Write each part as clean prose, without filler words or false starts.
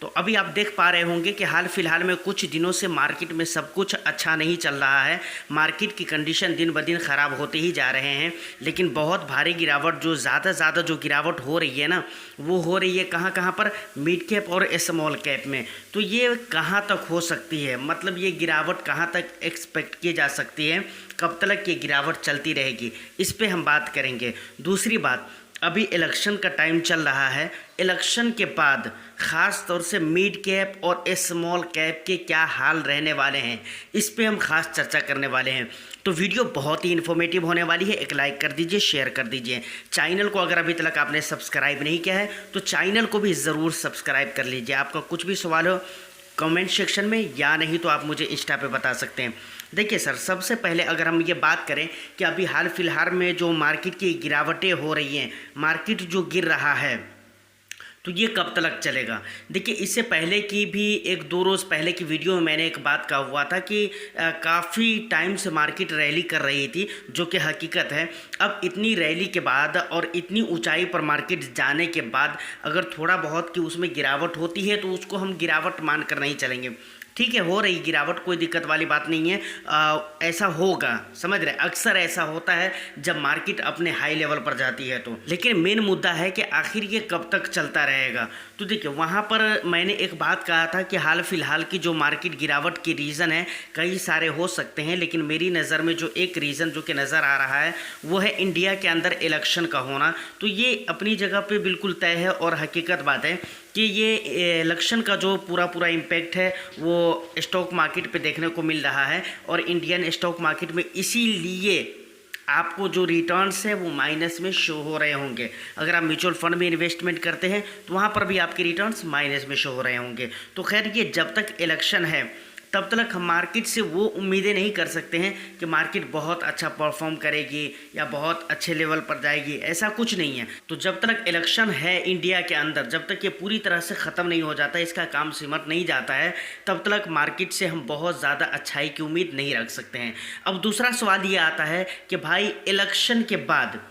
तो अभी आप देख पा रहे होंगे कि हाल फिलहाल में कुछ दिनों से मार्केट में सब कुछ अच्छा नहीं चल रहा है। मार्केट की कंडीशन दिन ब दिन ख़राब होते ही जा रहे हैं, लेकिन बहुत भारी गिरावट जो ज़्यादा जो गिरावट हो रही है ना, वो हो रही है कहाँ पर, मिड कैप और स्मॉल कैप में। तो ये कहाँ तक हो सकती है, मतलब ये गिरावट कहाँ तक एक्सपेक्ट की जा सकती है, कब तक ये गिरावट चलती रहेगी, इस पर हम बात करेंगे। दूसरी बात, अभी इलेक्शन का टाइम चल रहा है। इलेक्शन के बाद ख़ास तौर से मिड कैप और स्मॉल कैप के क्या हाल रहने वाले हैं, इस पे हम खास चर्चा करने वाले हैं। तो वीडियो बहुत ही इन्फॉर्मेटिव होने वाली है। एक लाइक कर दीजिए, शेयर कर दीजिए। चैनल को अगर अभी तक आपने सब्सक्राइब नहीं किया है तो चैनल को भी ज़रूर सब्सक्राइब कर लीजिए। आपका कुछ भी सवाल हो कमेंट सेक्शन में, या नहीं तो आप मुझे इंस्टा पे बता सकते हैं। देखिए सर, सबसे पहले अगर हम ये बात करें कि अभी हाल फिलहाल में जो मार्केट की गिरावटें हो रही हैं, मार्केट जो गिर रहा है, तो ये कब तक चलेगा। देखिए, इससे पहले की भी एक दो रोज़ पहले की वीडियो में मैंने एक बात कहा हुआ था कि काफ़ी टाइम से मार्केट रैली कर रही थी, जो कि हकीकत है। अब इतनी रैली के बाद और इतनी ऊंचाई पर मार्केट जाने के बाद अगर थोड़ा बहुत कि उसमें गिरावट होती है तो उसको हम गिरावट मान कर नहीं चलेंगे। ठीक है, हो रही गिरावट, कोई दिक्कत वाली बात नहीं है। ऐसा होगा, समझ रहे, अक्सर ऐसा होता है जब मार्केट अपने हाई लेवल पर जाती है तो। लेकिन मेन मुद्दा है कि आखिर ये कब तक चलता रहेगा। तो देखिए, वहाँ पर मैंने एक बात कहा था कि हाल फिलहाल की जो मार्केट गिरावट की रीज़न है कई सारे हो सकते हैं, लेकिन मेरी नज़र में जो एक रीज़न जो कि नज़र आ रहा है वो है इंडिया के अंदर इलेक्शन का होना। तो ये अपनी जगह पर बिल्कुल तय है और हकीकत बात है कि ये इलेक्शन का जो पूरा इम्पैक्ट है वो स्टॉक मार्केट पे देखने को मिल रहा है। और इंडियन स्टॉक मार्केट में इसीलिए आपको जो रिटर्न्स है वो माइनस में शो हो रहे होंगे। अगर आप म्यूचुअल फंड में इन्वेस्टमेंट करते हैं तो वहाँ पर भी आपके रिटर्न्स माइनस में शो हो रहे होंगे। तो खैर, ये जब तक इलेक्शन है तब तक हम मार्केट से वो उम्मीदें नहीं कर सकते हैं कि मार्केट बहुत अच्छा परफॉर्म करेगी या बहुत अच्छे लेवल पर जाएगी, ऐसा कुछ नहीं है। तो जब तक इलेक्शन है इंडिया के अंदर, जब तक ये पूरी तरह से ख़त्म नहीं हो जाता, इसका काम सिमट नहीं जाता है, तब तक मार्केट से हम बहुत ज़्यादा अच्छाई की उम्मीद नहीं रख सकते हैं। अब दूसरा सवाल ये आता है कि भाई इलेक्शन के बाद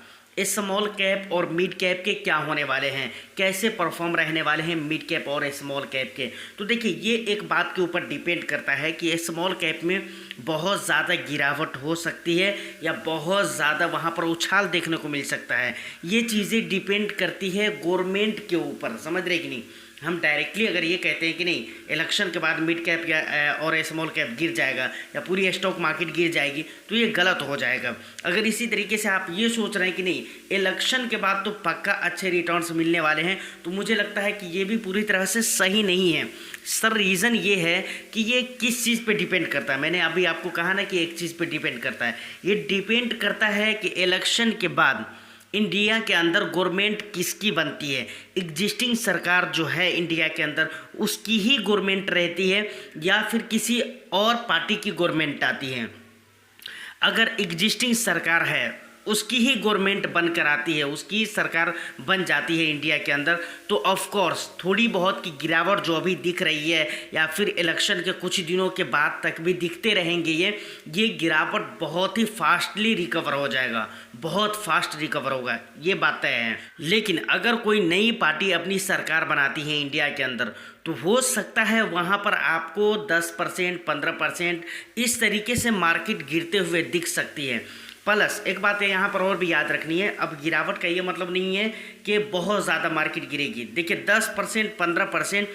स्मॉल कैप और मिड कैप के क्या होने वाले हैं, कैसे परफॉर्म रहने वाले हैं मिड कैप और स्मॉल कैप के। तो देखिए, ये एक बात के ऊपर डिपेंड करता है कि स्मॉल कैप में बहुत ज़्यादा गिरावट हो सकती है या बहुत ज़्यादा वहाँ पर उछाल देखने को मिल सकता है। ये चीज़ें डिपेंड करती है गवर्नमेंट के ऊपर, समझ रहे कि नहीं। हम डायरेक्टली अगर ये कहते हैं कि नहीं इलेक्शन के बाद मिड कैप या और स्मॉल कैप गिर जाएगा या पूरी स्टॉक मार्केट गिर जाएगी, तो ये गलत हो जाएगा। अगर इसी तरीके से आप ये सोच रहे हैं कि नहीं इलेक्शन के बाद तो पक्का अच्छे रिटर्न्स मिलने वाले हैं, तो मुझे लगता है कि ये भी पूरी तरह से सही नहीं है। सर, रीज़न ये है कि ये किस चीज़ पे डिपेंड करता है। मैंने अभी आपको कहा ना कि एक चीज़ पे डिपेंड करता है। ये डिपेंड करता है कि इलेक्शन के बाद इंडिया के अंदर गवर्नमेंट किसकी बनती है। एग्जिस्टिंग सरकार जो है इंडिया के अंदर उसकी ही गवर्नमेंट रहती है या फिर किसी और पार्टी की गवर्नमेंट आती है। अगर एग्जिस्टिंग सरकार है उसकी ही गवर्नमेंट बनकर आती है, उसकी सरकार बन जाती है इंडिया के अंदर, तो ऑफ कोर्स थोड़ी बहुत की गिरावट जो अभी दिख रही है या फिर इलेक्शन के कुछ दिनों के बाद तक भी दिखते रहेंगे, ये गिरावट बहुत ही फास्टली रिकवर हो जाएगा, बहुत फास्ट रिकवर होगा, ये बातें हैं। लेकिन अगर कोई नई पार्टी अपनी सरकार बनाती है इंडिया के अंदर, तो हो सकता है वहाँ पर आपको 10% 15% इस तरीके से मार्केट गिरते हुए दिख सकती है। प्लस एक बात है यहाँ पर और भी याद रखनी है, अब गिरावट का ये मतलब नहीं है कि बहुत ज़्यादा मार्केट गिरेगी। देखिए, 10% 15%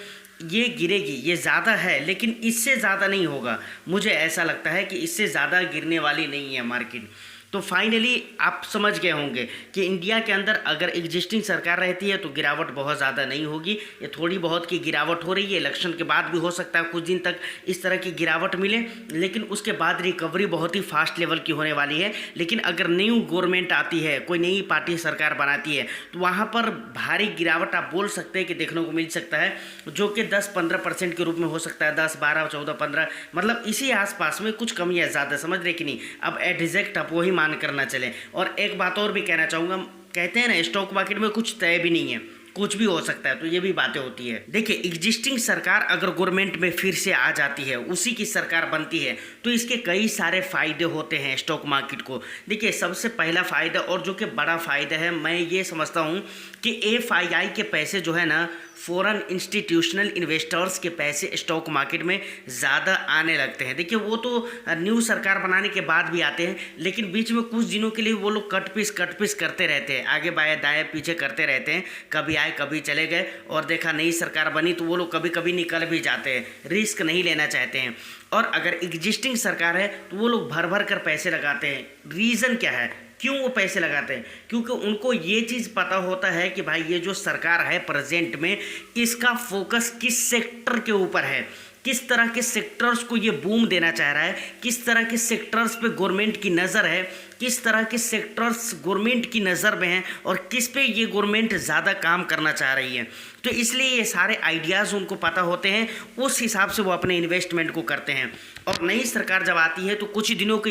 ये गिरेगी, ये ज़्यादा है, लेकिन इससे ज़्यादा नहीं होगा। मुझे ऐसा लगता है कि इससे ज़्यादा गिरने वाली नहीं है मार्केट। तो फाइनली आप समझ गए होंगे कि इंडिया के अंदर अगर एग्जिस्टिंग सरकार रहती है तो गिरावट बहुत ज़्यादा नहीं होगी। ये थोड़ी बहुत की गिरावट हो रही है, इलेक्शन के बाद भी हो सकता है कुछ दिन तक इस तरह की गिरावट मिले, लेकिन उसके बाद रिकवरी बहुत ही फास्ट लेवल की होने वाली है। लेकिन अगर न्यू गवर्नमेंट आती है, कोई नई पार्टी सरकार बनाती है, तो वहाँ पर भारी गिरावट आप बोल सकते हैं कि देखने को मिल सकता है, जो कि 10-15% के रूप में हो सकता है। 10 12 14 15 मतलब इसी आसपास में, कुछ कम या ज़्यादा, समझ रहे कि नहीं। अब एग्जैक्ट आप वही मान करना चले। और एक बात और भी कहना चाहूँगा, कहते हैं ना स्टॉक मार्केट में कुछ तय भी नहीं है, कुछ भी हो सकता है, तो ये भी बातें होती है। देखिए, एग्जिस्टिंग सरकार अगर गवर्नमेंट में फिर से आ जाती है, उसी की सरकार बनती है, तो इसके कई सारे फ़ायदे होते हैं स्टॉक मार्केट को। देखिए, सबसे पहला फ़ायदा और जो कि बड़ा फ़ायदा है, मैं ये समझता हूँ कि FII के पैसे जो है ना फॉरेन इंस्टीट्यूशनल इन्वेस्टर्स के पैसे स्टॉक मार्केट में ज़्यादा आने लगते हैं। देखिए वो तो न्यू सरकार बनाने के बाद भी आते हैं, लेकिन बीच में कुछ दिनों के लिए वो लोग कट पीस करते रहते हैं, आगे बाएं दाएं पीछे करते रहते हैं, कभी आए कभी चले गए, और देखा नई सरकार बनी तो वो लोग कभी कभी निकल भी जाते हैं, रिस्क नहीं लेना चाहते हैं। और अगर एग्जिस्टिंग सरकार है तो वो लोग भर भर कर पैसे लगाते हैं। रीज़न क्या है, क्यों वो पैसे लगाते हैं? क्योंकि उनको ये चीज़ पता होता है कि भाई ये जो सरकार है प्रेजेंट में, इसका फोकस किस सेक्टर के ऊपर है, किस तरह के सेक्टर्स को ये बूम देना चाह रहा है, किस तरह के सेक्टर्स पे गवर्नमेंट की नज़र है, किस तरह के सेक्टर्स गवर्नमेंट की नज़र में हैं, और किस पे ये गवर्नमेंट ज़्यादा काम करना चाह रही है। तो इसलिए ये सारे आइडियाज़ उनको पता होते हैं, उस हिसाब से वो अपने इन्वेस्टमेंट को करते हैं। और नई सरकार जब आती है तो कुछ दिनों के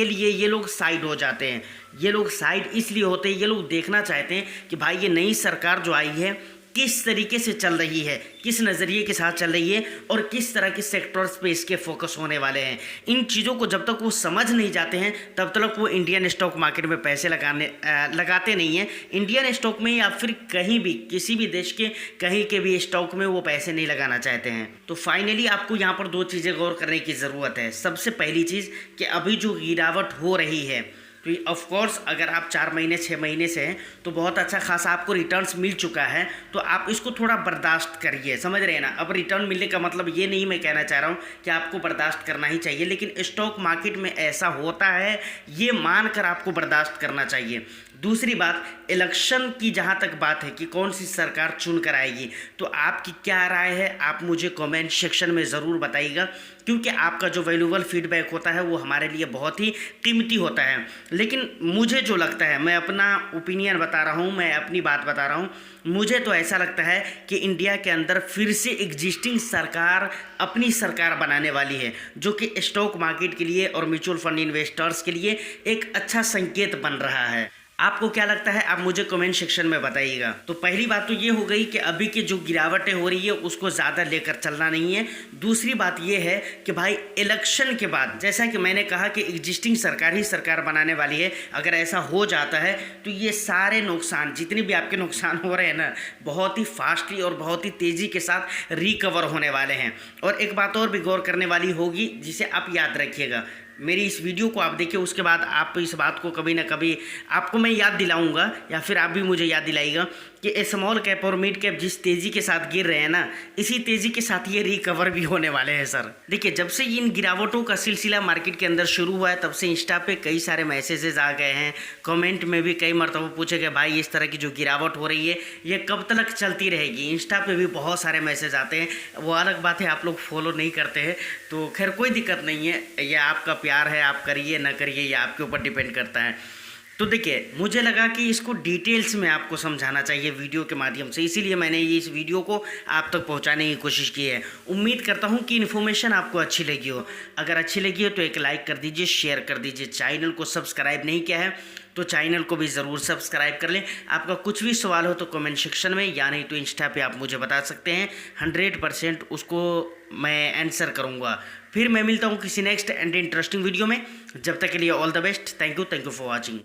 लिए ये लोग साइड हो जाते हैं। ये लोग साइड इसलिए होते हैं, ये लोग देखना चाहते हैं कि भाई ये नई सरकार जो आई है किस तरीके से चल रही है, किस नज़रिए के साथ चल रही है, और किस तरह के सेक्टर्स पे इसके फोकस होने वाले हैं। इन चीज़ों को जब तक वो समझ नहीं जाते हैं तब तक वो इंडियन स्टॉक मार्केट में पैसे लगाते नहीं हैं। इंडियन स्टॉक में या फिर कहीं भी किसी भी देश के कहीं के भी स्टॉक में वो पैसे नहीं लगाना चाहते हैं। तो फाइनली आपको यहाँ पर दो चीज़ें गौर करने की ज़रूरत है। सबसे पहली चीज़ कि अभी जो गिरावट हो रही है, तो ऑफ कोर्स अगर आप 4 महीने 6 महीने से हैं तो बहुत अच्छा खासा आपको रिटर्न्स मिल चुका है, तो आप इसको थोड़ा बर्दाश्त करिए, समझ रहे हैं ना। अब रिटर्न मिलने का मतलब ये नहीं मैं कहना चाह रहा हूँ कि आपको बर्दाश्त करना ही चाहिए, लेकिन स्टॉक मार्केट में ऐसा होता है ये मान कर आपको बर्दाश्त करना चाहिए। दूसरी बात, इलेक्शन की जहाँ तक बात है कि कौन सी सरकार चुन कर आएगी, तो आपकी क्या राय है आप मुझे कमेंट सेक्शन में ज़रूर बताइएगा, क्योंकि आपका जो वैल्यूबल फीडबैक होता है वो हमारे लिए बहुत ही कीमती होता है। लेकिन मुझे जो लगता है, मैं अपना ओपिनियन बता रहा हूँ, मैं अपनी बात बता रहा हूँ, मुझे तो ऐसा लगता है कि इंडिया के अंदर फिर से एग्जिस्टिंग सरकार अपनी सरकार बनाने वाली है, जो कि स्टॉक मार्केट के लिए और म्यूचुअल फंड इन्वेस्टर्स के लिए एक अच्छा संकेत बन रहा है। आपको क्या लगता है आप मुझे कमेंट सेक्शन में बताइएगा। तो पहली बात तो ये हो गई कि अभी की जो गिरावटें हो रही है उसको ज़्यादा लेकर चलना नहीं है। दूसरी बात ये है कि भाई इलेक्शन के बाद, जैसा कि मैंने कहा कि एग्जिस्टिंग सरकार ही सरकार बनाने वाली है, अगर ऐसा हो जाता है तो ये सारे नुकसान जितने भी आपके नुकसान हो रहे हैं ना, बहुत ही फास्टली और बहुत ही तेज़ी के साथ रिकवर होने वाले हैं। और एक बात और भी गौर करने वाली होगी जिसे आप याद रखिएगा, मेरी इस वीडियो को आप देखिए, उसके बाद आप इस बात को कभी ना कभी आपको मैं याद दिलाऊंगा या फिर आप भी मुझे याद दिलाइएगा कि स्मॉल कैप और मिड कैप जिस तेज़ी के साथ गिर रहे हैं ना, इसी तेज़ी के साथ ये रिकवर भी होने वाले हैं सर। देखिए जब से इन गिरावटों का सिलसिला मार्केट के अंदर शुरू हुआ है तब से इंस्टा पे कई सारे मैसेजेस आ गए हैं, कमेंट में भी कई मरतबा पूछे गए भाई इस तरह की जो गिरावट हो रही है ये कब तक चलती रहेगी। इंस्टा पे भी बहुत सारे मैसेज आते हैं, वो अलग बात है आप लोग फॉलो नहीं करते हैं, तो खैर कोई दिक्कत नहीं है, यह आपका प्यार है, आप करिए ना करिए ये आपके ऊपर डिपेंड करता है। तो देखिए मुझे लगा कि इसको डिटेल्स में आपको समझाना चाहिए वीडियो के माध्यम से, इसीलिए मैंने ये इस वीडियो को आप तक पहुंचाने की कोशिश की है। उम्मीद करता हूं कि इन्फॉर्मेशन आपको अच्छी लगी हो। अगर अच्छी लगी हो तो एक लाइक कर दीजिए, शेयर कर दीजिए। चैनल को सब्सक्राइब नहीं किया है तो चैनल को भी ज़रूर सब्सक्राइब कर लें। आपका कुछ भी सवाल हो तो कमेंट सेक्शन में या नहीं तो इंस्टा पे आप मुझे बता सकते हैं, 100% उसको मैं आंसर करूँगा। फिर मैं मिलता हूँ किसी नेक्स्ट एंड इंटरेस्टिंग वीडियो में, जब तक के लिए all the best. Thank you for watching.